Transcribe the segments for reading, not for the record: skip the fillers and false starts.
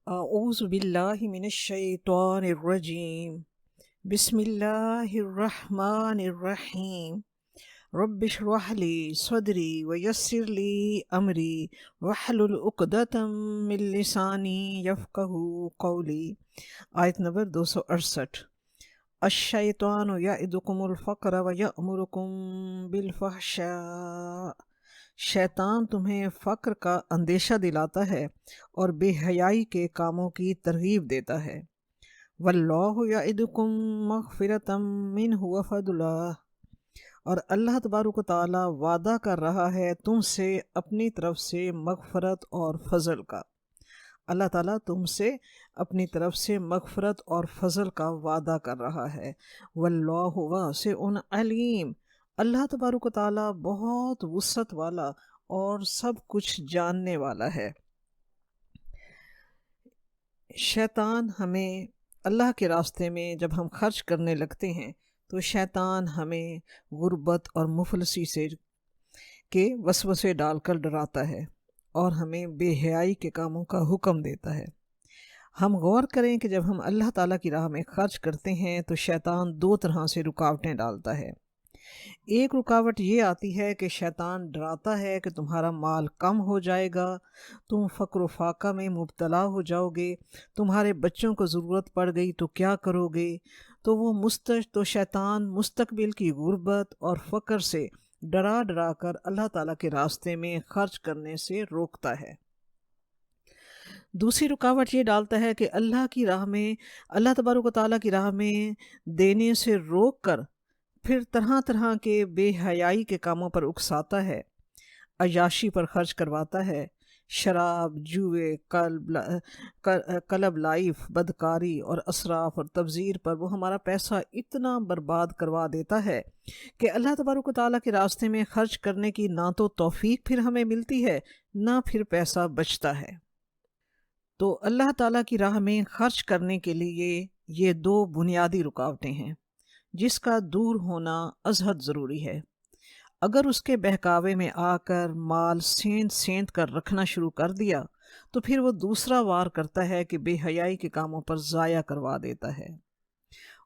أعوذ بالله من الشيطان الرجيم. بسم الله الرحمن الرحيم. رب اشرح لي صدري ويسر لي أمري واحلل عقدة من لساني يفقه قولي. آیت نمبر 268۔ الشیطان یعدکم الفقر ویأمرکم بالفحشاء۔ شیطان تمہیں فقر کا اندیشہ دلاتا ہے اور بے حیائی کے کاموں کی ترغیب دیتا ہے۔ واللہ یعدکم مغفرۃ منہ وفضلا، اور اللہ تبارک و تعالی وعدہ کر رہا ہے تم سے اپنی طرف سے مغفرت اور فضل کا۔ اللہ تعالیٰ تم سے اپنی طرف سے مغفرت اور فضل کا وعدہ کر رہا ہے۔ واللہ واسع علیم، اللہ تبارک و تعالیٰ بہت وسعت والا اور سب کچھ جاننے والا ہے۔ شیطان ہمیں اللہ کے راستے میں جب ہم خرچ کرنے لگتے ہیں تو شیطان ہمیں غربت اور مفلسی سے کے وسوسے ڈال کر ڈراتا ہے اور ہمیں بے حیائی کے کاموں کا حکم دیتا ہے۔ ہم غور کریں کہ جب ہم اللہ تعالیٰ کی راہ میں خرچ کرتے ہیں تو شیطان دو طرح سے رکاوٹیں ڈالتا ہے۔ ایک رکاوٹ یہ آتی ہے کہ شیطان ڈراتا ہے کہ تمہارا مال کم ہو جائے گا، تم فقر و فاقہ میں مبتلا ہو جاؤ گے، تمہارے بچوں کو ضرورت پڑ گئی تو کیا کرو گے؟ تو شیطان مستقبل کی غربت اور فقر سے ڈرا ڈرا کر اللہ تعالیٰ کے راستے میں خرچ کرنے سے روکتا ہے۔ دوسری رکاوٹ یہ ڈالتا ہے کہ اللہ تبارک و تعالیٰ کی راہ میں دینے سے روک کر پھر طرح طرح کے بے حیائی کے کاموں پر اکساتا ہے، عیاشی پر خرچ کرواتا ہے، شراب، جوئے، کلب لائف، بدکاری اور اسراف اور تبذیر پر وہ ہمارا پیسہ اتنا برباد کروا دیتا ہے کہ اللہ تبارک و تعالیٰ کے راستے میں خرچ کرنے کی نہ تو توفیق پھر ہمیں ملتی ہے نہ پھر پیسہ بچتا ہے۔ تو اللہ تعالیٰ کی راہ میں خرچ کرنے کے لیے یہ دو بنیادی رکاوٹیں ہیں جس کا دور ہونا ازحد ضروری ہے۔ اگر اس کے بہکاوے میں آ کر مال سینت سینت کر رکھنا شروع کر دیا تو پھر وہ دوسرا وار کرتا ہے کہ بے حیائی کے کاموں پر ضائع کروا دیتا ہے۔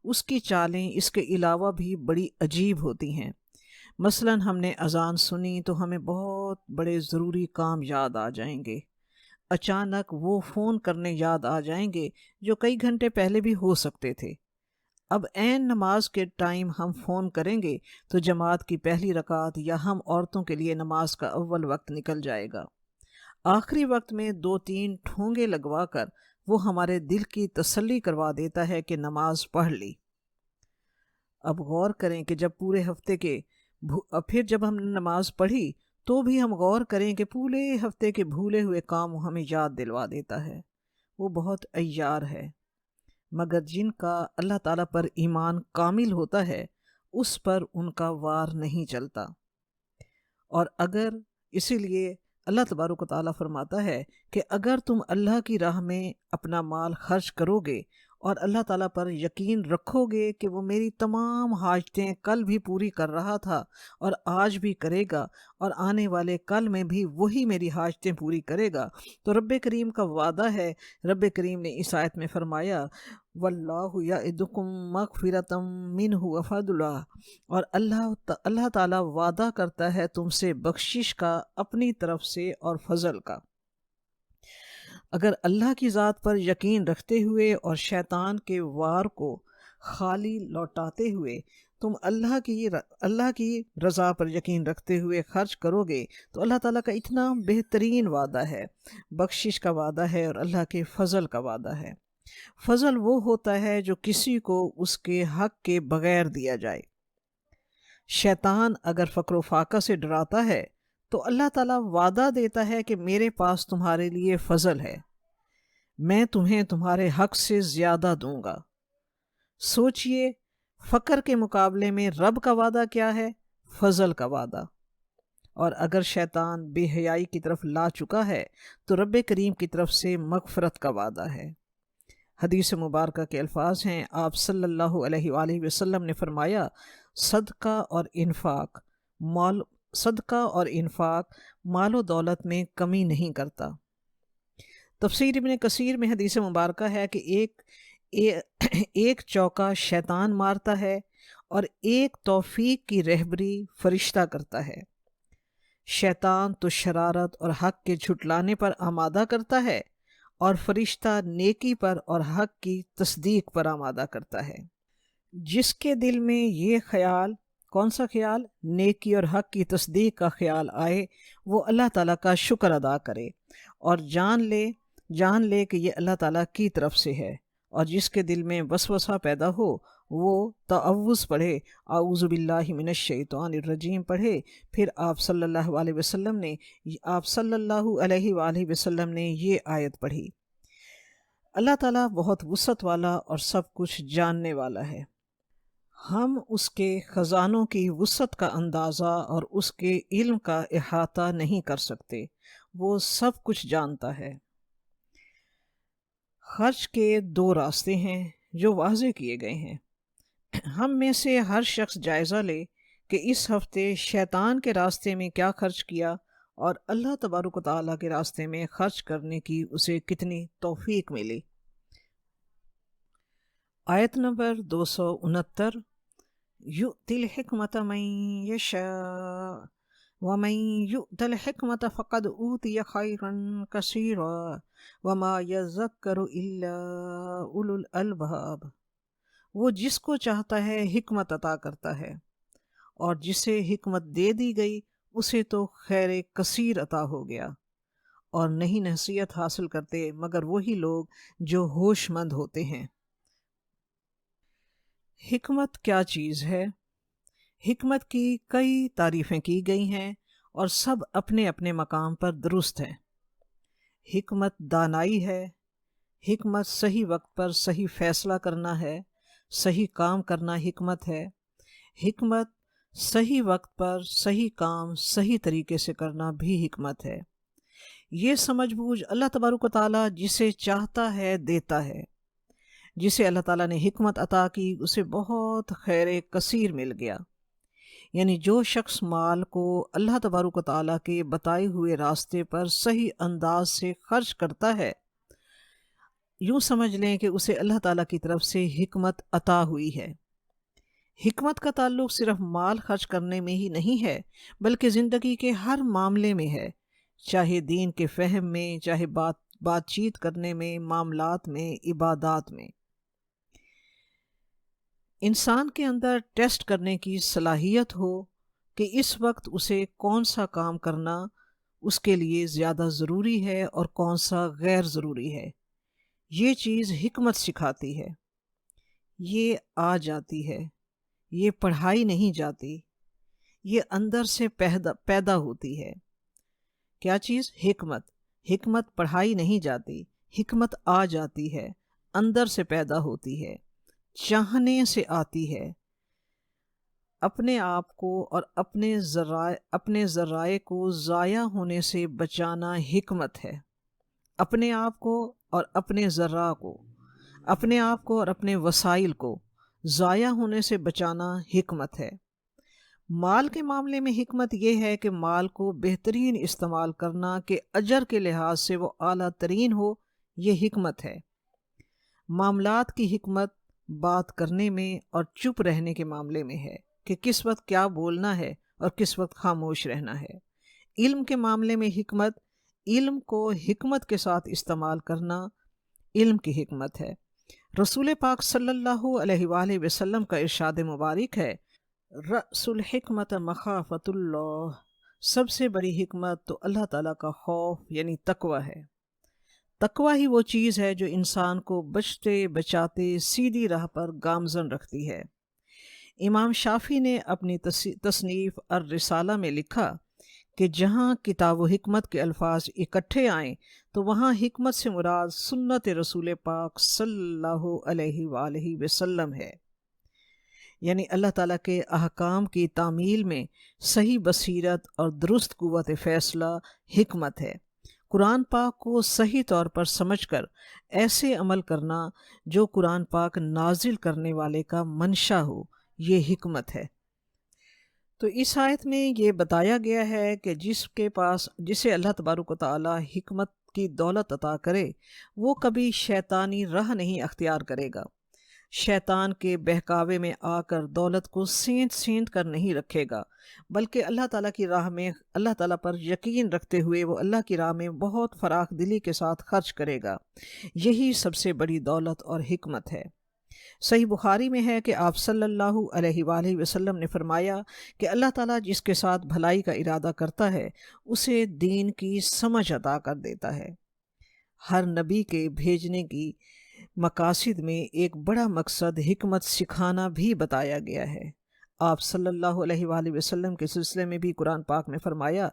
اس کی چالیں اس کے علاوہ بھی بڑی عجیب ہوتی ہیں۔ مثلاً ہم نے اذان سنی تو ہمیں بہت بڑے ضروری کام یاد آ جائیں گے، اچانک وہ فون کرنے یاد آ جائیں گے جو کئی گھنٹے پہلے بھی ہو سکتے تھے۔ اب عین نماز کے ٹائم ہم فون کریں گے تو جماعت کی پہلی رکعت یا ہم عورتوں کے لیے نماز کا اول وقت نکل جائے گا۔ آخری وقت میں 2-3 ٹھونگے لگوا کر وہ ہمارے دل کی تسلی کروا دیتا ہے کہ نماز پڑھ لی۔ اب غور کریں کہ جب ہم نے نماز پڑھی تو بھی ہم غور کریں کہ پورے ہفتے کے بھولے ہوئے کام وہ ہمیں یاد دلوا دیتا ہے۔ وہ بہت عیار ہے، مگر جن کا اللہ تعالیٰ پر ایمان کامل ہوتا ہے اس پر ان کا وار نہیں چلتا۔ اور اسی لیے اللہ تبارک و تعالیٰ فرماتا ہے کہ اگر تم اللہ کی راہ میں اپنا مال خرچ کرو گے اور اللہ تعالیٰ پر یقین رکھو گے کہ وہ میری تمام حاجتیں کل بھی پوری کر رہا تھا اور آج بھی کرے گا اور آنے والے کل میں بھی وہی میری حاجتیں پوری کرے گا، تو رب کریم کا وعدہ ہے۔ رب کریم نے اس آیت میں فرمایا واللہ یعدکم مغفرۃ منہ وفضلا، اور اللہ تعالیٰ وعدہ کرتا ہے تم سے بخشش کا اپنی طرف سے اور فضل کا۔ اگر اللہ کی ذات پر یقین رکھتے ہوئے اور شیطان کے وار کو خالی لوٹاتے ہوئے تم اللہ کی رضا پر یقین رکھتے ہوئے خرچ کرو گے تو اللہ تعالیٰ کا اتنا بہترین وعدہ ہے، بخشش کا وعدہ ہے اور اللہ کے فضل کا وعدہ ہے۔ فضل وہ ہوتا ہے جو کسی کو اس کے حق کے بغیر دیا جائے۔ شیطان اگر فقر و فاقہ سے ڈراتا ہے تو اللہ تعالیٰ وعدہ دیتا ہے کہ میرے پاس تمہارے لیے فضل ہے، میں تمہیں تمہارے حق سے زیادہ دوں گا۔ سوچئے فقر کے مقابلے میں رب کا وعدہ کیا ہے؟ فضل کا وعدہ۔ اور اگر شیطان بے حیائی کی طرف لا چکا ہے تو رب کریم کی طرف سے مغفرت کا وعدہ ہے۔ حدیث مبارکہ کے الفاظ ہیں، آپ صلی اللہ علیہ وآلہ وسلم نے فرمایا صدقہ اور انفاق مال و دولت میں کمی نہیں کرتا۔ تفسیر ابن کثیر میں حدیث مبارکہ ہے کہ ایک چوکا شیطان مارتا ہے اور ایک توفیق کی رہبری فرشتہ کرتا ہے۔ شیطان تو شرارت اور حق کے جھٹلانے پر آمادہ کرتا ہے اور فرشتہ نیکی پر اور حق کی تصدیق پر آمادہ کرتا ہے۔ جس کے دل میں یہ خیال، کون سا خیال؟ نیکی اور حق کی تصدیق کا خیال آئے، وہ اللہ تعالیٰ کا شکر ادا کرے اور جان لے کہ یہ اللہ تعالیٰ کی طرف سے ہے، اور جس کے دل میں وسوسہ پیدا ہو وہ تعوذ پڑھے، اعوذ باللہ من الشیطان الرجیم پڑھے۔ پھر آپ صلی اللہ علیہ وسلم نے یہ آیت پڑھی۔ اللہ تعالیٰ بہت وسعت والا اور سب کچھ جاننے والا ہے۔ ہم اس کے خزانوں کی وسعت کا اندازہ اور اس کے علم کا احاطہ نہیں کر سکتے، وہ سب کچھ جانتا ہے۔ خرچ کے 2 راستے ہیں جو واضح کیے گئے ہیں۔ ہم میں سے ہر شخص جائزہ لے کہ اس ہفتے شیطان کے راستے میں کیا خرچ کیا اور اللہ تبارک و تعالیٰ کے راستے میں خرچ کرنے کی اسے کتنی توفیق ملی۔ آیت نمبر 269، یؤتی الحکمت من یشاء ومن یؤت الحکمت فقد اوتی خیرا کثیرا وما یذکر الا اولو الالباب۔ وہ جس کو چاہتا ہے حکمت عطا کرتا ہے، اور جسے حکمت دے دی گئی اسے تو خیر کثیر عطا ہو گیا، اور نہیں نصیحت حاصل کرتے مگر وہی لوگ جو ہوش مند ہوتے ہیں۔ حکمت کیا چیز ہے؟ حکمت کی کئی تعریفیں کی گئی ہیں اور سب اپنے اپنے مقام پر درست ہیں۔ حکمت دانائی ہے، حکمت صحیح وقت پر صحیح فیصلہ کرنا ہے، صحیح کام کرنا حکمت ہے۔ حکمت صحیح وقت پر صحیح کام صحیح طریقے سے کرنا بھی حکمت ہے۔ یہ سمجھ بوجھ اللہ تبارک و تعالیٰ جسے چاہتا ہے دیتا ہے۔ جسے اللہ تعالیٰ نے حکمت عطا کی اسے بہت خیر کثیر مل گیا۔ یعنی جو شخص مال کو اللہ تبارک و تعالیٰ کے بتائے ہوئے راستے پر صحیح انداز سے خرچ کرتا ہے، یوں سمجھ لیں کہ اسے اللہ تعالیٰ کی طرف سے حکمت عطا ہوئی ہے۔ حکمت کا تعلق صرف مال خرچ کرنے میں ہی نہیں ہے، بلکہ زندگی کے ہر معاملے میں ہے، چاہے دین کے فہم میں، چاہے بات چیت کرنے میں، معاملات میں، عبادات میں۔ انسان کے اندر ٹیسٹ کرنے کی صلاحیت ہو کہ اس وقت اسے کون سا کام کرنا اس کے لیے زیادہ ضروری ہے اور کون سا غیر ضروری ہے، یہ چیز حکمت سکھاتی ہے۔ یہ آ جاتی ہے، یہ پڑھائی نہیں جاتی، یہ اندر سے پیدا ہوتی ہے۔ کیا چیز؟ حکمت۔ حکمت پڑھائی نہیں جاتی، حکمت آ جاتی ہے، اندر سے پیدا ہوتی ہے، چاہنے سے آتی ہے۔ اپنے آپ کو اور اپنے ذرائع کو ضائع ہونے سے بچانا حکمت ہے۔ اپنے آپ کو اور اپنے ذرائع کو، اپنے آپ کو اور اپنے وسائل کو ضائع ہونے سے بچانا حکمت ہے۔ مال کے معاملے میں حکمت یہ ہے کہ مال کو بہترین استعمال کرنا کہ اجر کے لحاظ سے وہ اعلیٰ ترین ہو، یہ حکمت ہے۔ معاملات کی حکمت بات کرنے میں اور چپ رہنے کے معاملے میں ہے کہ کس وقت کیا بولنا ہے اور کس وقت خاموش رہنا ہے۔ علم کے معاملے میں حکمت، علم کو حکمت کے ساتھ استعمال کرنا علم کی حکمت ہے۔ رسول پاک صلی اللہ علیہ وآلہ وسلم کا ارشاد مبارک ہے، رأس الحکمت مخافت اللہ، سب سے بڑی حکمت تو اللہ تعالیٰ کا خوف یعنی تقوی ہے۔ تقوی ہی وہ چیز ہے جو انسان کو بچتے بچاتے سیدھی راہ پر گامزن رکھتی ہے۔ امام شافعی نے اپنی تصنیف الرسالہ میں لکھا کہ جہاں کتاب و حکمت کے الفاظ اکٹھے آئیں تو وہاں حکمت سے مراد سنت رسول پاک صلی اللہ علیہ وآلہ وسلم ہے۔ یعنی اللہ تعالیٰ کے احکام کی تعمیل میں صحیح بصیرت اور درست قوت فیصلہ حکمت ہے۔ قرآن پاک کو صحیح طور پر سمجھ کر ایسے عمل کرنا جو قرآن پاک نازل کرنے والے کا منشا ہو، یہ حکمت ہے۔ تو اس آیت میں یہ بتایا گیا ہے کہ جسے اللہ تبارک و تعالیٰ حکمت کی دولت عطا کرے وہ کبھی شیطانی راہ نہیں اختیار کرے گا۔ شیطان کے بہکاوے میں آ کر دولت کو سینت سینت کر نہیں رکھے گا، بلکہ اللہ تعالیٰ کی راہ میں اللہ تعالیٰ پر یقین رکھتے ہوئے وہ اللہ کی راہ میں بہت فراخ دلی کے ساتھ خرچ کرے گا۔ یہی سب سے بڑی دولت اور حکمت ہے۔ صحیح بخاری میں ہے کہ آپ صلی اللہ علیہ وآلہ وسلم نے فرمایا کہ اللہ تعالیٰ جس کے ساتھ بھلائی کا ارادہ کرتا ہے اسے دین کی سمجھ عطا کر دیتا ہے۔ ہر نبی کے بھیجنے کی مقاصد میں ایک بڑا مقصد حکمت سکھانا بھی بتایا گیا ہے۔ آپ صلی اللہ علیہ وآلہ وسلم کے سلسلے میں بھی قرآن پاک میں فرمایا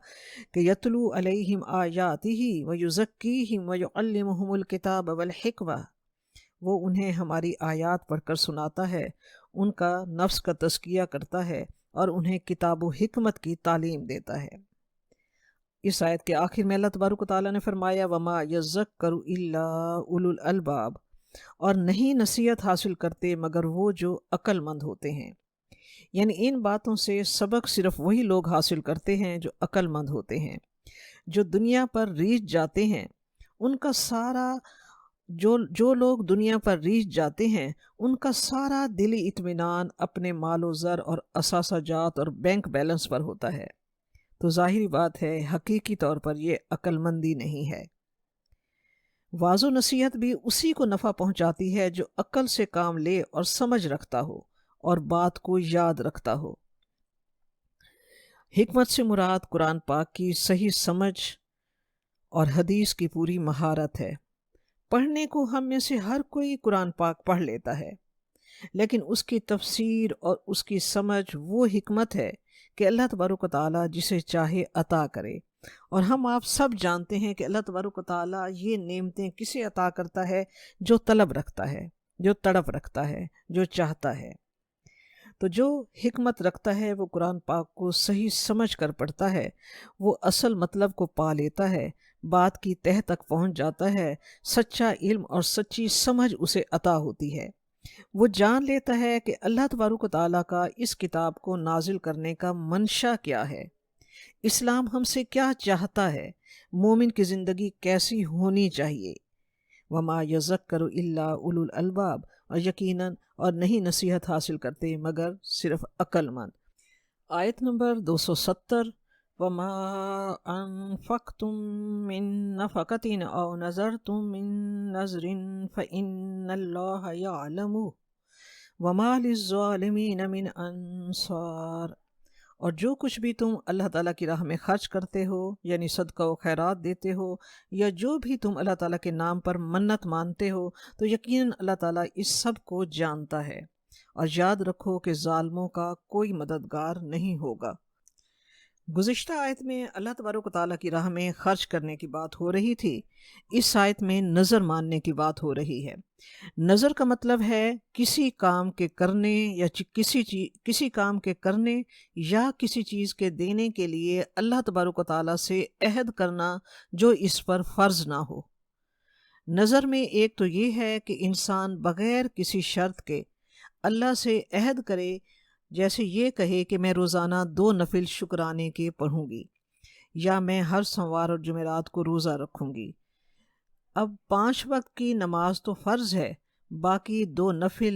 کہ یتلو علیہم آیاتہ ویزکیہم ویعلمہم الکتاب والحکمہ، وہ انہیں ہماری آیات پڑھ کر سناتا ہے، ان کا نفس کا تزکیہ کرتا ہے اور انہیں کتاب و حکمت کی تعلیم دیتا ہے۔ اس آیت کے آخر میں اللہ تبارک و تعالیٰ نے فرمایا وما یذکر الا اولو الالباب، اور نہیں نصیحت حاصل کرتے مگر وہ جو عقل مند ہوتے ہیں۔ یعنی ان باتوں سے سبق صرف وہی لوگ حاصل کرتے ہیں جو عقل مند ہوتے ہیں۔ جو دنیا پر ریچھ جاتے ہیں ان کا سارا جو لوگ دنیا پر ریچھ جاتے ہیں ان کا سارا دلی اطمینان اپنے مال و زر اور اثاثہ جات اور بینک بیلنس پر ہوتا ہے، تو ظاہری بات ہے حقیقی طور پر یہ عقل مندی نہیں ہے۔ واض و نصیحت بھی اسی کو نفع پہنچاتی ہے جو عقل سے کام لے اور سمجھ رکھتا ہو اور بات کو یاد رکھتا ہو۔ حکمت سے مراد قرآن پاک کی صحیح سمجھ اور حدیث کی پوری مہارت ہے۔ پڑھنے کو ہم میں سے ہر کوئی قرآن پاک پڑھ لیتا ہے، لیکن اس کی تفسیر اور اس کی سمجھ وہ حکمت ہے کہ اللہ تبارک و تعالیٰ جسے چاہے عطا کرے، اور ہم آپ سب جانتے ہیں کہ اللہ تبارک و تعالیٰ یہ نعمتیں کسے عطا کرتا ہے؟ جو طلب رکھتا ہے، جو تڑپ رکھتا ہے، جو چاہتا ہے۔ تو جو حکمت رکھتا ہے وہ قرآن پاک کو صحیح سمجھ کر پڑھتا ہے، وہ اصل مطلب کو پا لیتا ہے، بات کی تہ تک پہنچ جاتا ہے، سچا علم اور سچی سمجھ اسے عطا ہوتی ہے۔ وہ جان لیتا ہے کہ اللہ تبارک و تعالیٰ کا اس کتاب کو نازل کرنے کا منشا کیا ہے، اسلام ہم سے کیا چاہتا ہے، مومن کی زندگی کیسی ہونی چاہیے۔ وما یذکر الا اولو الالباب، اور یقیناً اور نہیں نصیحت حاصل کرتے مگر صرف عقل مند۔ آیت نمبر 270 وما انفقتم من نفقة او نذرتم من نذر فإن اللہ یعلمہ وما للظالمین من انصار، اور جو کچھ بھی تم اللہ تعالیٰ کی راہ میں خرچ کرتے ہو، یعنی صدقہ و خیرات دیتے ہو، یا جو بھی تم اللہ تعالیٰ کے نام پر منت مانتے ہو، تو یقیناً اللہ تعالیٰ اس سب کو جانتا ہے، اور یاد رکھو کہ ظالموں کا کوئی مددگار نہیں ہوگا۔ گزشتہ آیت میں اللہ تبارک و تعالیٰ کی راہ میں خرچ کرنے کی بات ہو رہی تھی، اس آیت میں نظر ماننے کی بات ہو رہی ہے۔ نظر کا مطلب ہے کسی کام کے کرنے یا کسی کام کے کرنے یا کسی چیز کے دینے کے لیے اللہ تبارک و تعالیٰ سے عہد کرنا جو اس پر فرض نہ ہو۔ نظر میں ایک تو یہ ہے کہ انسان بغیر کسی شرط کے اللہ سے عہد کرے، جیسے یہ کہے کہ میں روزانہ 2 نفل شکرانے کے پڑھوں گی، یا میں ہر سوموار اور جمعرات کو روزہ رکھوں گی۔ اب 5 وقت کی نماز تو فرض ہے، باقی 2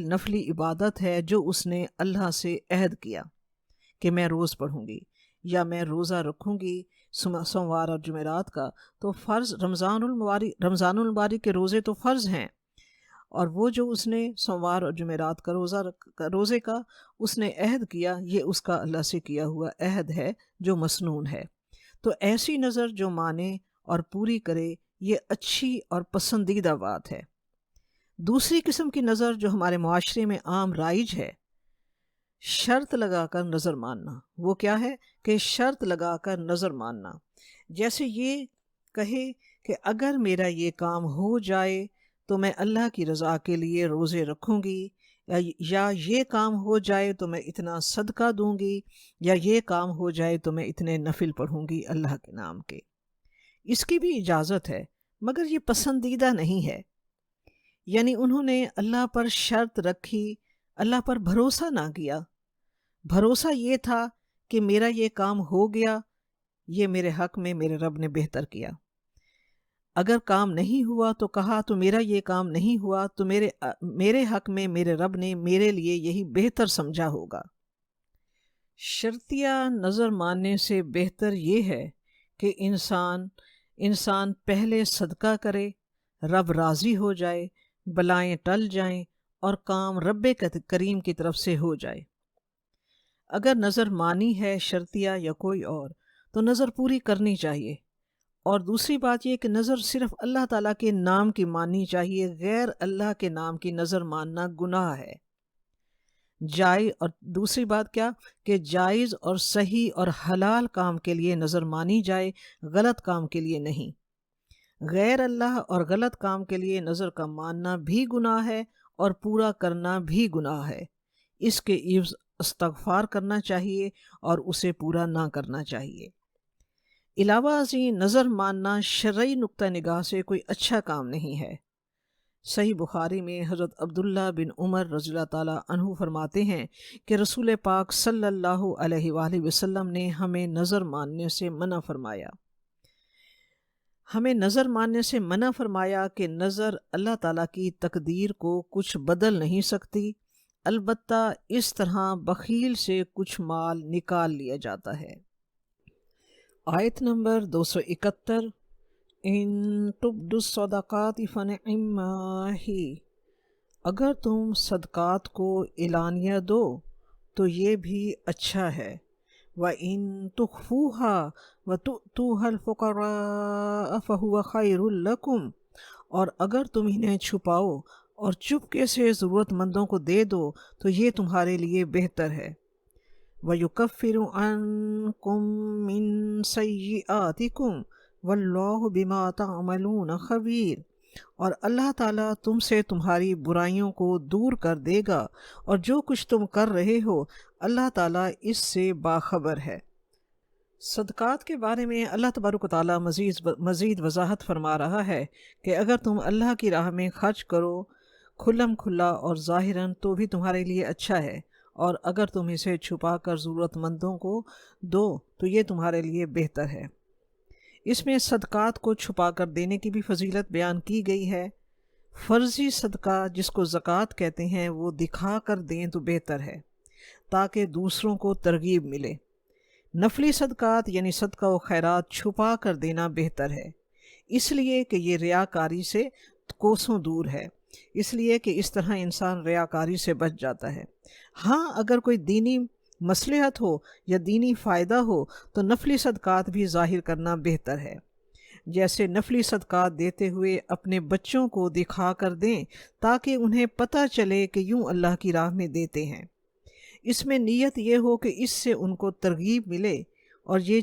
نفلی عبادت ہے جو اس نے اللہ سے عہد کیا کہ میں روز پڑھوں گی یا میں روزہ رکھوں گی سوموار اور جمعرات کا، تو فرض رمضان المبارک کے روزے تو فرض ہیں، اور وہ جو اس نے سوموار اور جمعرات کا روزے کا اس نے عہد کیا، یہ اس کا اللہ سے کیا ہوا عہد ہے جو مسنون ہے۔ تو ایسی نظر جو مانے اور پوری کرے یہ اچھی اور پسندیدہ بات ہے۔ دوسری قسم کی نظر جو ہمارے معاشرے میں عام رائج ہے، شرط لگا کر نظر ماننا۔ وہ کیا ہے کہ شرط لگا کر نظر ماننا، جیسے یہ کہے کہ اگر میرا یہ کام ہو جائے تو میں اللہ کی رضا کے لیے روزے رکھوں گی، یا یہ کام ہو جائے تو میں اتنا صدقہ دوں گی، یا یہ کام ہو جائے تو میں اتنے نفل پڑھوں گی اللہ کے نام کے۔ اس کی بھی اجازت ہے مگر یہ پسندیدہ نہیں ہے۔ یعنی انہوں نے اللہ پر شرط رکھی، اللہ پر بھروسہ نہ کیا۔ بھروسہ یہ تھا کہ میرا یہ کام ہو گیا، یہ میرے حق میں میرے رب نے بہتر کیا۔ اگر کام نہیں ہوا تو کہا تو میرا یہ کام نہیں ہوا تو میرے حق میں میرے رب نے میرے لیے یہی بہتر سمجھا ہوگا۔ شرطیہ نظر ماننے سے بہتر یہ ہے کہ انسان پہلے صدقہ کرے، رب راضی ہو جائے، بلائیں ٹل جائیں اور کام رب کریم کی طرف سے ہو جائے۔ اگر نظر مانی ہے شرطیہ یا کوئی اور تو نظر پوری کرنی چاہیے۔ اور دوسری بات یہ کہ نظر صرف اللہ تعالیٰ کے نام کی ماننی چاہیے، غیر اللہ کے نام کی نظر ماننا گناہ ہے۔ اور دوسری بات کیا کہ جائز اور صحیح اور حلال کام کے لیے نظر مانی جائے، غلط کام کے لیے نہیں۔ غیر اللہ اور غلط کام کے لیے نظر کا ماننا بھی گناہ ہے اور پورا کرنا بھی گناہ ہے۔ اس کے عوض استغفار کرنا چاہیے اور اسے پورا نہ کرنا چاہیے۔ علاوہ ازیں نظر ماننا شرعی نقطہ نگاہ سے کوئی اچھا کام نہیں ہے۔ صحیح بخاری میں حضرت عبداللہ بن عمر رضی اللہ تعالیٰ عنہ فرماتے ہیں کہ رسول پاک صلی اللہ علیہ وآلہ وسلم نے ہمیں نظر ماننے سے منع فرمایا۔ ہمیں نظر ماننے سے منع فرمایا کہ نظر اللہ تعالیٰ کی تقدیر کو کچھ بدل نہیں سکتی، البتہ اس طرح بخیل سے کچھ مال نکال لیا جاتا ہے۔ آیت نمبر 271، ان تبدوا الصدقات فنعما ہی، اگر تم صدقات کو اعلانیہ دو تو یہ بھی اچھا ہے۔ وَإِن تُخْفُوهَا وَتُؤْتُوهَا الْفُقَرَاءَ فَهُوَ خَيْرٌ لَكُمْ، اور اگر تم انہیں چھپاؤ اور چپکے سے ضرورت مندوں کو دے دو تو یہ تمہارے لیے بہتر ہے۔ وَيُكَفِّرُ عَنْكُم مِّن سَيِّئَاتِكُمْ وَاللَّهُ بِمَا تَعْمَلُونَ خَبِيرٌ، اور اللہ تعالیٰ تم سے تمہاری برائیوں کو دور کر دے گا اور جو کچھ تم کر رہے ہو اللہ تعالیٰ اس سے باخبر ہے۔ صدقات کے بارے میں اللہ تبارک و تعالیٰ مزید وضاحت فرما رہا ہے کہ اگر تم اللہ کی راہ میں خرچ کرو کھلم کھلا اور ظاہراً تو بھی تمہارے لیے اچھا ہے، اور اگر تم اسے چھپا کر ضرورت مندوں کو دو تو یہ تمہارے لیے بہتر ہے۔ اس میں صدقات کو چھپا کر دینے کی بھی فضیلت بیان کی گئی ہے۔ فرضی صدقہ جس کو زکوٰۃ کہتے ہیں وہ دکھا کر دیں تو بہتر ہے تاکہ دوسروں کو ترغیب ملے۔ نفلی صدقات یعنی صدقہ و خیرات چھپا کر دینا بہتر ہے، اس لیے کہ یہ ریاکاری سے کوسوں دور ہے، اس لیے کہ اس طرح انسان ریاکاری سے بچ جاتا ہے۔ ہاں اگر کوئی دینی مصلحت ہو یا دینی فائدہ ہو تو نفلی صدقات بھی ظاہر کرنا بہتر ہے، جیسے نفلی صدقات دیتے ہوئے اپنے بچوں کو دکھا کر دیں تاکہ انہیں پتہ چلے کہ یوں اللہ کی راہ میں دیتے ہیں۔ اس میں نیت یہ ہو کہ اس سے ان کو ترغیب ملے اور یہ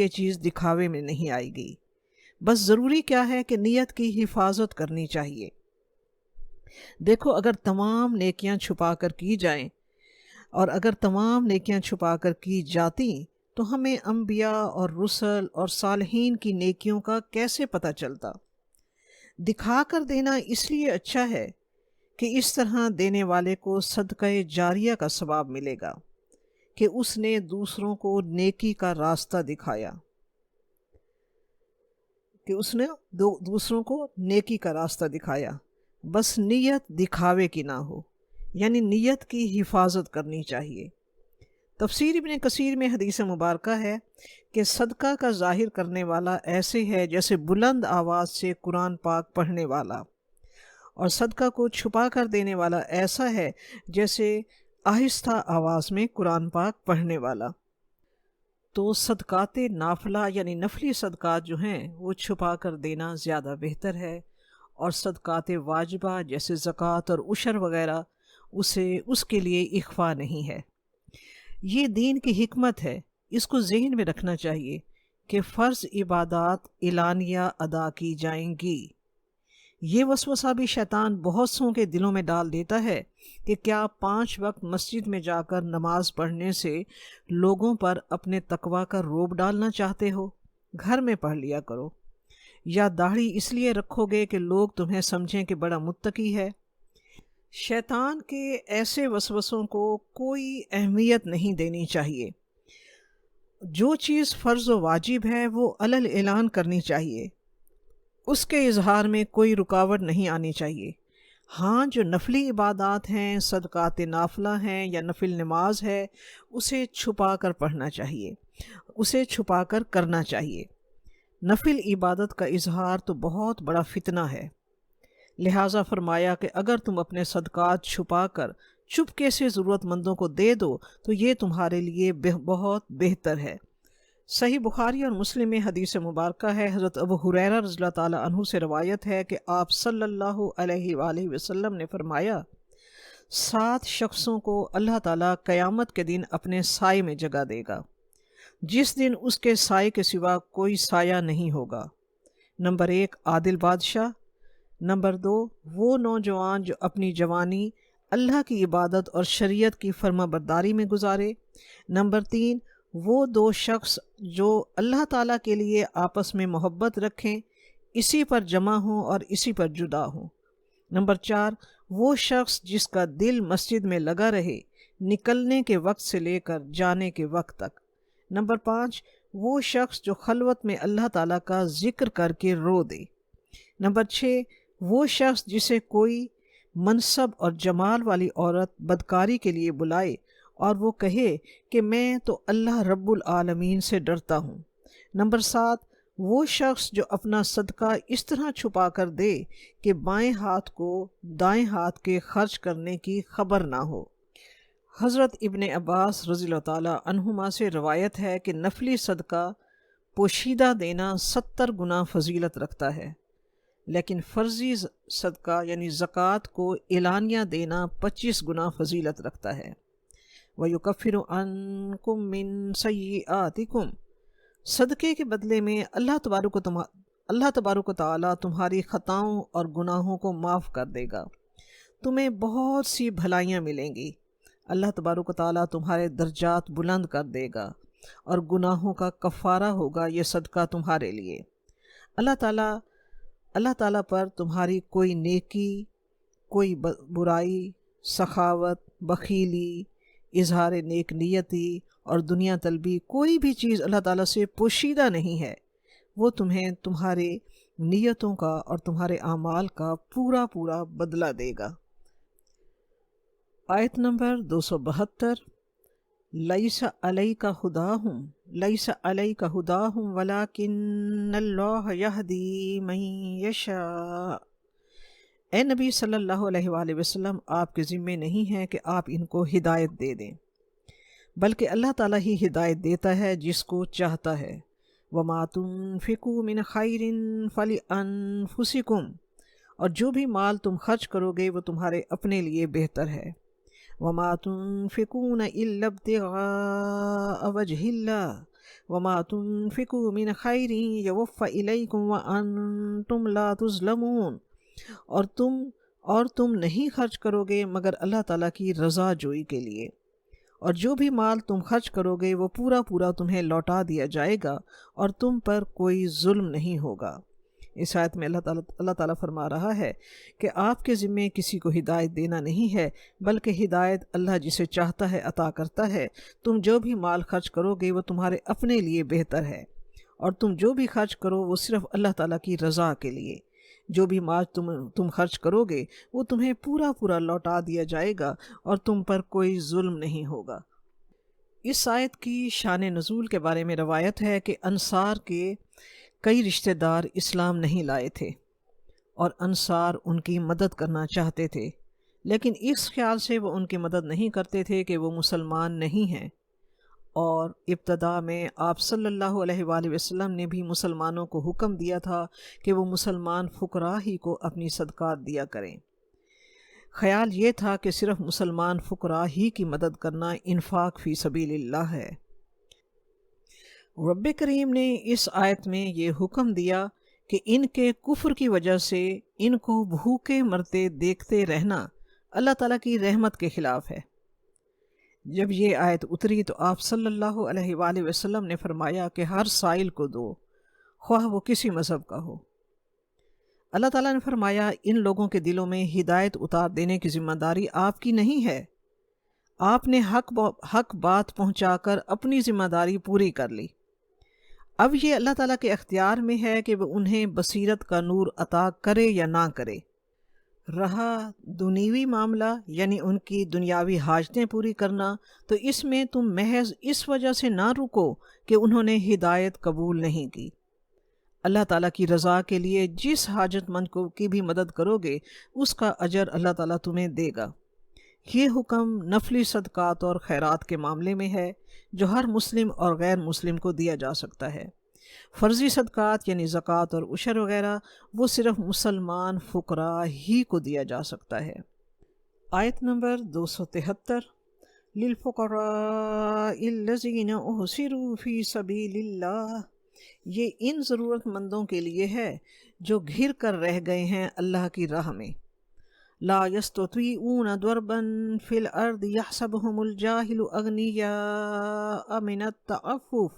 چیز دکھاوے میں نہیں آئے گی۔ بس ضروری کیا ہے کہ نیت کی حفاظت کرنی چاہیے۔ دیکھو اگر تمام نیکیاں چھپا کر کی جائیں اور اگر تمام نیکیاں چھپا کر کی جاتی تو ہمیں انبیاء اور رسل اور صالحین کی نیکیوں کا کیسے پتہ چلتا؟ دکھا کر دینا اس لیے اچھا ہے کہ اس طرح دینے والے کو صدقہ جاریہ کا ثواب ملے گا کہ اس نے دوسروں کو نیکی کا راستہ دکھایا، بس نیت دکھاوے کی نہ ہو، یعنی نیت کی حفاظت کرنی چاہیے۔ تفسیر ابن کثیر میں حدیث مبارکہ ہے کہ صدقہ کا ظاہر کرنے والا ایسے ہے جیسے بلند آواز سے قرآن پاک پڑھنے والا، اور صدقہ کو چھپا کر دینے والا ایسا ہے جیسے آہستہ آواز میں قرآن پاک پڑھنے والا۔ تو صدقات نافلہ یعنی نفلی صدقات جو ہیں وہ چھپا کر دینا زیادہ بہتر ہے، اور صدقات واجبہ جیسے زکوٰۃ اور عشر وغیرہ اس کے لیے اخفا نہیں ہے۔ یہ دین کی حکمت ہے، اس کو ذہن میں رکھنا چاہیے کہ فرض عبادات اعلانیہ ادا کی جائیں گی۔ یہ وسوسہ بھی شیطان بہت سوں کے دلوں میں ڈال دیتا ہے کہ کیا 5 وقت مسجد میں جا کر نماز پڑھنے سے لوگوں پر اپنے تقویٰ کا روب ڈالنا چاہتے ہو؟ گھر میں پڑھ لیا کرو، یا داڑھی اس لیے رکھو گے کہ لوگ تمہیں سمجھیں کہ بڑا متقی ہے؟ شیطان کے ایسے وسوسوں کو کوئی اہمیت نہیں دینی چاہیے۔ جو چیز فرض و واجب ہے وہ علل اعلان کرنی چاہیے، اس کے اظہار میں کوئی رکاوٹ نہیں آنی چاہیے۔ ہاں، جو نفلی عبادات ہیں، صدقات نافلہ ہیں یا نفل نماز ہے، اسے چھپا کر پڑھنا چاہیے، اسے چھپا کر کرنا چاہیے۔ نفل عبادت کا اظہار تو بہت بڑا فتنہ ہے، لہٰذا فرمایا کہ اگر تم اپنے صدقات چھپا کر چپکے سے ضرورت مندوں کو دے دو تو یہ تمہارے لیے بہت بہتر ہے۔ صحیح بخاری اور مسلم میں حدیث مبارکہ ہے، حضرت ابو ہریرہ رضی اللہ تعالیٰ عنہ سے روایت ہے کہ آپ صلی اللہ علیہ وآلہ وسلم نے فرمایا، 7 شخصوں کو اللہ تعالیٰ قیامت کے دن اپنے سائے میں جگہ دے گا، جس دن اس کے سائے کے سوا کوئی سایہ نہیں ہوگا۔ نمبر 1 عادل بادشاہ، نمبر 2 وہ نوجوان جو اپنی جوانی اللہ کی عبادت اور شریعت کی فرما برداری میں گزارے، نمبر 3 وہ 2 شخص جو اللہ تعالیٰ کے لیے آپس میں محبت رکھیں، اسی پر جمع ہوں اور اسی پر جدا ہوں، نمبر 4 وہ شخص جس کا دل مسجد میں لگا رہے نکلنے کے وقت سے لے کر جانے کے وقت تک، نمبر 5 وہ شخص جو خلوت میں اللہ تعالیٰ کا ذکر کر کے رو دے، نمبر 6 وہ شخص جسے کوئی منصب اور جمال والی عورت بدکاری کے لیے بلائے اور وہ کہے کہ میں تو اللہ رب العالمین سے ڈرتا ہوں، نمبر 7 وہ شخص جو اپنا صدقہ اس طرح چھپا کر دے کہ بائیں ہاتھ کو دائیں ہاتھ کے خرچ کرنے کی خبر نہ ہو۔ حضرت ابن عباس رضی اللہ تعالیٰ عنہما سے روایت ہے کہ نفلی صدقہ پوشیدہ دینا 70 گنا فضیلت رکھتا ہے، لیکن فرضی صدقہ یعنی زکوٰۃ کو اعلانیہ دینا 25 گنا فضیلت رکھتا ہے۔ وَيُكَفِّرُ عَنْكُم مِّن سَيِّئَاتِكُمْ، صدقے کے بدلے میں اللہ تبارک و تعالیٰ تمہاری خطاؤں اور گناہوں کو معاف کر دے گا، تمہیں بہت سی بھلائیاں ملیں گی، اللہ تبارک و تعالیٰ تمہارے درجات بلند کر دے گا اور گناہوں کا کفارہ ہوگا یہ صدقہ تمہارے لیے۔ اللہ تعالیٰ پر تمہاری کوئی نیکی، کوئی برائی، سخاوت، بخیلی، اظہار نیک نیتی اور دنیا طلبی، کوئی بھی چیز اللہ تعالیٰ سے پوشیدہ نہیں ہے، وہ تمہیں تمہارے نیتوں کا اور تمہارے اعمال کا پورا بدلہ دے گا۔ آیت نمبر 272، لیس علیک ہداہم ولکن اللہ یہدی من یشاء، اے نبی صلی اللہ علیہ وآلہ وسلم آپ کے ذمے نہیں ہے کہ آپ ان کو ہدایت دے دیں، بلکہ اللہ تعالیٰ ہی ہدایت دیتا ہے جس کو چاہتا ہے۔ وما تنفقوا من خیر فلانفسکم، اور جو بھی مال تم خرچ کرو گے وہ تمہارے اپنے لیے بہتر ہے۔ وما تنفقون الا ابتغاء وجہ اللہ وما تنفقوا من خیر یوفى الیکم وانتم لا تظلمون، اور تم نہیں خرچ کرو گے مگر اللہ تعالیٰ کی رضا جوئی کے لیے، اور جو بھی مال تم خرچ کرو گے وہ پورا تمہیں لوٹا دیا جائے گا اور تم پر کوئی ظلم نہیں ہوگا۔ اس آیت میں اللہ تعالیٰ فرما رہا ہے کہ آپ کے ذمے کسی کو ہدایت دینا نہیں ہے، بلکہ ہدایت اللہ جسے چاہتا ہے عطا کرتا ہے۔ تم جو بھی مال خرچ کرو گے وہ تمہارے اپنے لیے بہتر ہے، اور تم جو بھی خرچ کرو وہ صرف اللہ تعالیٰ کی رضا کے لیے۔ جو بھی مال تم خرچ کرو گے وہ تمہیں پورا لوٹا دیا جائے گا اور تم پر کوئی ظلم نہیں ہوگا۔ اس آیت کی شان نزول کے بارے میں روایت ہے کہ انصار کے کئی رشتہ دار اسلام نہیں لائے تھے اور انصار ان کی مدد کرنا چاہتے تھے، لیکن اس خیال سے وہ ان کی مدد نہیں کرتے تھے کہ وہ مسلمان نہیں ہیں، اور ابتدا میں آپ صلی اللہ علیہ وآلہ وسلم نے بھی مسلمانوں کو حکم دیا تھا کہ وہ مسلمان فقراء ہی کو اپنی صدقات دیا کریں۔ خیال یہ تھا کہ صرف مسلمان فقراء ہی کی مدد کرنا انفاق فی سبیل اللہ ہے۔ رب کریم نے اس آیت میں یہ حکم دیا کہ ان کے کفر کی وجہ سے ان کو بھوکے مرتے دیکھتے رہنا اللہ تعالیٰ کی رحمت کے خلاف ہے۔ جب یہ آیت اتری تو آپ صلی اللہ علیہ وآلہ وسلم نے فرمایا کہ ہر سائل کو دو، خواہ وہ کسی مذہب کا ہو۔ اللہ تعالیٰ نے فرمایا ان لوگوں کے دلوں میں ہدایت اتار دینے کی ذمہ داری آپ کی نہیں ہے، آپ نے حق بات پہنچا کر اپنی ذمہ داری پوری کر لی۔ اب یہ اللہ تعالیٰ کے اختیار میں ہے کہ وہ انہیں بصیرت کا نور عطا کرے یا نہ کرے۔ رہا دنیوی معاملہ یعنی ان کی دنیاوی حاجتیں پوری کرنا، تو اس میں تم محض اس وجہ سے نہ رکو کہ انہوں نے ہدایت قبول نہیں کی۔ اللہ تعالیٰ کی رضا کے لیے جس حاجت مند کو کی بھی مدد کرو گے اس کا اجر اللہ تعالیٰ تمہیں دے گا۔ یہ حکم نفلی صدقات اور خیرات کے معاملے میں ہے جو ہر مسلم اور غیر مسلم کو دیا جا سکتا ہے۔ فرضی صدقات یعنی زکوٰۃ اور عشر وغیرہ وہ صرف مسلمان فقراء ہی کو دیا جا سکتا ہے۔ آیت نمبر 273 للفقراء الذین احصروا فی سبیل اللہ، یہ ان ضرورت مندوں کے لیے ہے جو گھر کر رہ گئے ہیں اللہ کی راہ میں۔ لا یستطیعون ضربا فی الارض یحسبهم الجاہل اغنیاء من التعفف،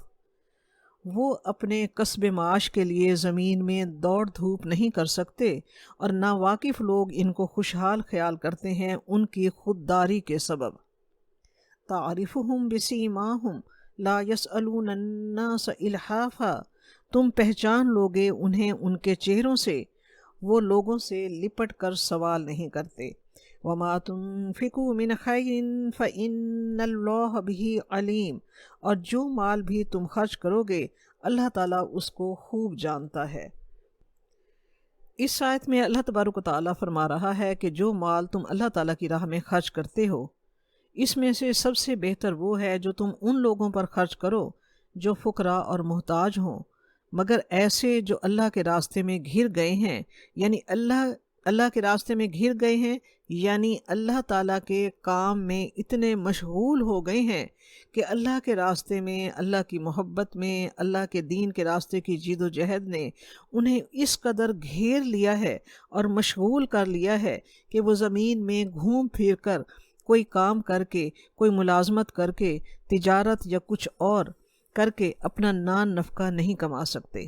وہ اپنے کسب معاش کے لیے زمین میں دوڑ دھوپ نہیں کر سکتے اور ناواقف لوگ ان کو خوشحال خیال کرتے ہیں ان کی خودداری کے سبب۔ تعرفهم بسیماہم لا یسألون الناس الحافا، تم پہچان لوگے انہیں ان کے چہروں سے، وہ لوگوں سے لپٹ کر سوال نہیں کرتے۔ وما تنفقوا من خیر فإن اللہ بہ علیم، اور جو مال بھی تم خرچ کرو گے اللہ تعالیٰ اس کو خوب جانتا ہے۔ اس آیت میں اللہ تبارک و تعالیٰ فرما رہا ہے کہ جو مال تم اللہ تعالیٰ کی راہ میں خرچ کرتے ہو اس میں سے سب سے بہتر وہ ہے جو تم ان لوگوں پر خرچ کرو جو فقراء اور محتاج ہوں، مگر ایسے جو اللہ کے راستے میں گھر گئے ہیں، یعنی اللہ کے راستے میں گھر گئے ہیں یعنی اللہ تعالیٰ کے کام میں اتنے مشغول ہو گئے ہیں کہ اللہ کے راستے میں، اللہ کی محبت میں، اللہ کے دین کے راستے کی جید و جہد نے انہیں اس قدر گھیر لیا ہے اور مشغول کر لیا ہے کہ وہ زمین میں گھوم پھر کر کوئی کام کر کے، کوئی ملازمت کر کے، تجارت یا کچھ اور کر کے اپنا نان نفقہ نہیں کما سکتے۔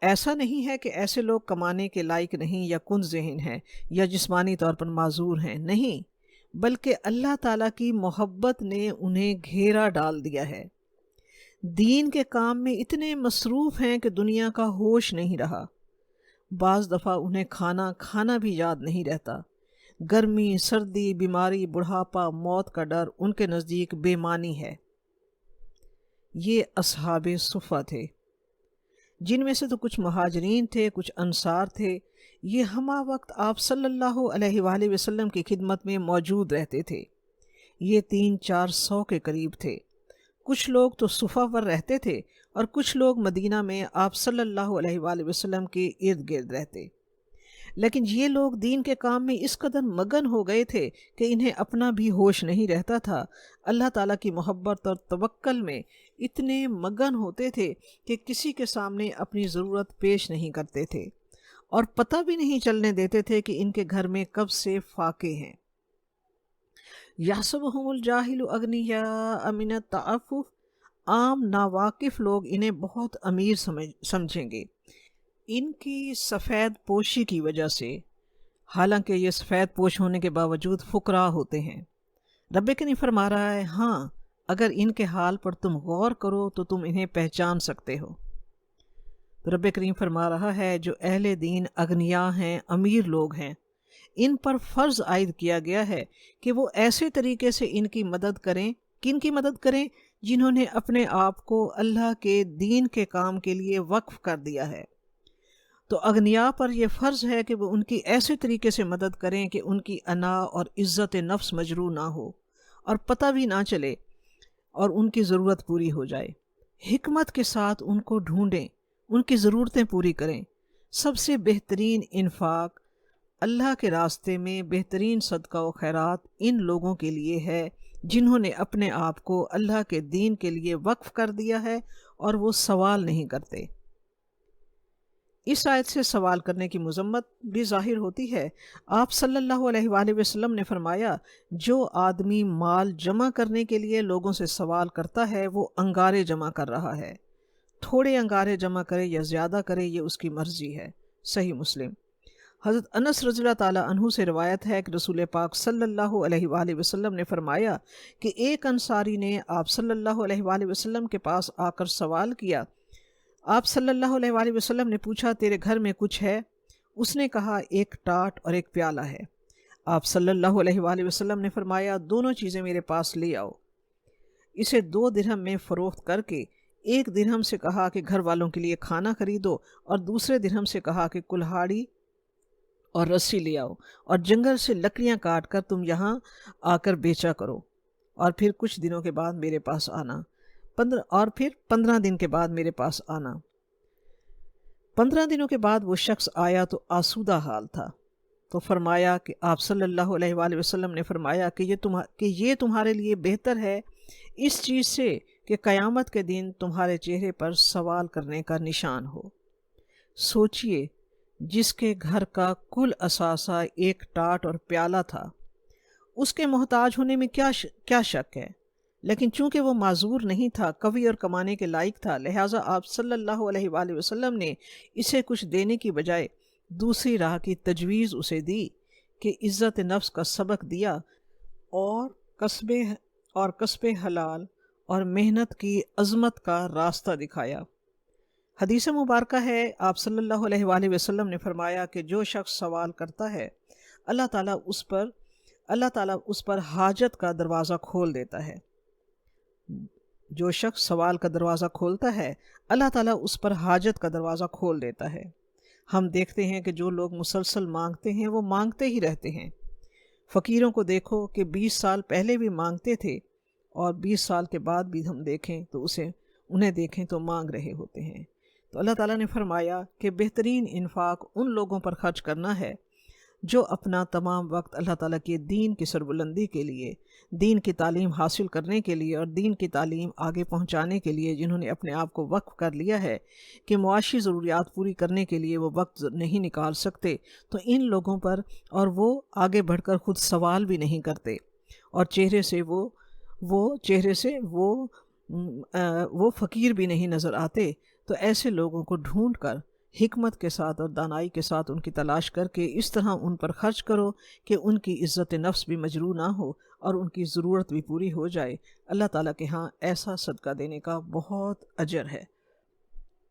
ایسا نہیں ہے کہ ایسے لوگ کمانے کے لائق نہیں یا کند ذہن ہیں یا جسمانی طور پر معذور ہیں، نہیں، بلکہ اللہ تعالیٰ کی محبت نے انہیں گھیرا ڈال دیا ہے۔ دین کے کام میں اتنے مصروف ہیں کہ دنیا کا ہوش نہیں رہا۔ بعض دفعہ انہیں کھانا بھی یاد نہیں رہتا۔ گرمی، سردی، بیماری، بڑھاپا، موت کا ڈر ان کے نزدیک بے معنی ہے۔ یہ اصحاب صفہ تھے، جن میں سے تو کچھ مہاجرین تھے، کچھ انصار تھے۔ یہ ہمہ وقت آپ صلی اللہ علیہ وآلہ وسلم کی خدمت میں موجود رہتے تھے۔ یہ 300-400 کے قریب تھے۔ کچھ لوگ تو صفہ پر رہتے تھے اور کچھ لوگ مدینہ میں آپ صلی اللہ علیہ وآلہ وسلم کے ارد گرد رہتے۔ لیکن یہ لوگ دین کے کام میں اس قدر مگن ہو گئے تھے کہ انہیں اپنا بھی ہوش نہیں رہتا تھا۔ اللہ تعالیٰ کی محبت اور توکل میں اتنے مگن ہوتے تھے کہ کسی کے سامنے اپنی ضرورت پیش نہیں کرتے تھے اور پتہ بھی نہیں چلنے دیتے تھے کہ ان کے گھر میں کب سے فاقے ہیں۔ یحسبهم الجاہل اغنیاء من التعفف، عام ناواقف لوگ انہیں بہت امیر سمجھیں گے ان کی سفید پوشی کی وجہ سے، حالانکہ یہ سفید پوش ہونے کے باوجود فقراء ہوتے ہیں۔ رب کریم فرما رہا ہے ہاں، اگر ان کے حال پر تم غور کرو تو تم انہیں پہچان سکتے ہو۔ تو رب کریم فرما رہا ہے جو اہل دین اغنیاء ہیں، امیر لوگ ہیں، ان پر فرض عائد کیا گیا ہے کہ وہ ایسے طریقے سے ان کی مدد کریں، کن کی مدد کریں؟ جنہوں نے اپنے آپ کو اللہ کے دین کے کام کے لیے وقف کر دیا ہے۔ تو اغنیاء پر یہ فرض ہے کہ وہ ان کی ایسے طریقے سے مدد کریں کہ ان کی انا اور عزت نفس مجروح نہ ہو اور پتہ بھی نہ چلے اور ان کی ضرورت پوری ہو جائے۔ حکمت کے ساتھ ان کو ڈھونڈیں، ان کی ضرورتیں پوری کریں۔ سب سے بہترین انفاق اللہ کے راستے میں، بہترین صدقہ و خیرات ان لوگوں کے لیے ہے جنہوں نے اپنے آپ کو اللہ کے دین کے لیے وقف کر دیا ہے اور وہ سوال نہیں کرتے۔ اس آیت سے سوال کرنے کی مذمت بھی ظاہر ہوتی ہے۔ آپ صلی اللہ علیہ وآلہ وسلم نے فرمایا جو آدمی مال جمع کرنے کے لیے لوگوں سے سوال کرتا ہے وہ انگارے جمع کر رہا ہے۔ تھوڑے انگارے جمع کرے یا زیادہ کرے یہ اس کی مرضی ہے۔ صحیح مسلم۔ حضرت انس رضی اللہ تعالیٰ عنہ سے روایت ہے کہ رسول پاک صلی اللہ علیہ وآلہ وسلم نے فرمایا کہ ایک انصاری نے آپ صلی اللہ علیہ وآلہ وسلم کے پاس آ کر سوال کیا آپ صلی اللہ علیہ وآلہ وسلم نے پوچھا تیرے گھر میں کچھ ہے؟ اس نے کہا ایک ٹاٹ اور ایک پیالہ ہے۔ آپ صلی اللہ علیہ وآلہ وسلم نے فرمایا دونوں چیزیں میرے پاس لے آؤ۔ اسے 2 درہم میں فروخت کر کے 1 درہم سے کہا کہ گھر والوں کے لیے کھانا خریدو، اور دوسرے درہم سے کہا کہ کلہاڑی اور رسی لے آؤ اور جنگل سے لکڑیاں کاٹ کر تم یہاں آ کر بیچا کرو، اور پھر کچھ دنوں کے بعد میرے پاس آنا، 15 دن کے بعد میرے پاس آنا۔ 15 دنوں کے بعد وہ شخص آیا تو آسودہ حال تھا، تو فرمایا کہ آپ صلی اللہ علیہ وآلہ وسلم نے فرمایا کہ یہ تمہارے لیے بہتر ہے اس چیز سے کہ قیامت کے دن تمہارے چہرے پر سوال کرنے کا نشان ہو۔ سوچئے جس کے گھر کا کل اثاثہ ایک ٹاٹ اور پیالہ تھا، اس کے محتاج ہونے میں کیا شک ہے؟ لیکن چونکہ وہ معذور نہیں تھا، قوی اور کمانے کے لائق تھا، لہٰذا آپ صلی اللہ علیہ وآلہ وسلم نے اسے کچھ دینے کی بجائے دوسری راہ کی تجویز اسے دی کہ عزت نفس کا سبق دیا اور قصب حلال اور محنت کی عظمت کا راستہ دکھایا۔ حدیث مبارکہ ہے، آپ صلی اللہ علیہ وآلہ وسلم نے فرمایا کہ جو شخص سوال کرتا ہے اللہ تعالیٰ اس پر حاجت کا دروازہ کھول دیتا ہے۔ جو شخص سوال کا دروازہ کھولتا ہے اللہ تعالیٰ اس پر حاجت کا دروازہ کھول دیتا ہے۔ ہم دیکھتے ہیں کہ جو لوگ مسلسل مانگتے ہیں وہ مانگتے ہی رہتے ہیں۔ فقیروں کو دیکھو کہ 20 سال پہلے بھی مانگتے تھے، اور 20 سال کے بعد بھی ہم دیکھیں تو انہیں دیکھیں تو مانگ رہے ہوتے ہیں۔ تو اللہ تعالیٰ نے فرمایا کہ بہترین انفاق ان لوگوں پر خرچ کرنا ہے جو اپنا تمام وقت اللہ تعالیٰ کے دین کی سربلندی کے لیے، دین کی تعلیم حاصل کرنے کے لیے اور دین کی تعلیم آگے پہنچانے کے لیے، جنہوں نے اپنے آپ کو وقف کر لیا ہے کہ معاشی ضروریات پوری کرنے کے لیے وہ وقت نہیں نکال سکتے، تو ان لوگوں پر، اور وہ آگے بڑھ کر خود سوال بھی نہیں کرتے، اور چہرے سے وہ فقیر بھی نہیں نظر آتے، تو ایسے لوگوں کو ڈھونڈ کر حکمت کے ساتھ اور دانائی کے ساتھ ان کی تلاش کر کے اس طرح ان پر خرچ کرو کہ ان کی عزت نفس بھی مجروح نہ ہو اور ان کی ضرورت بھی پوری ہو جائے۔ اللہ تعالیٰ کے ہاں ایسا صدقہ دینے کا بہت اجر ہے۔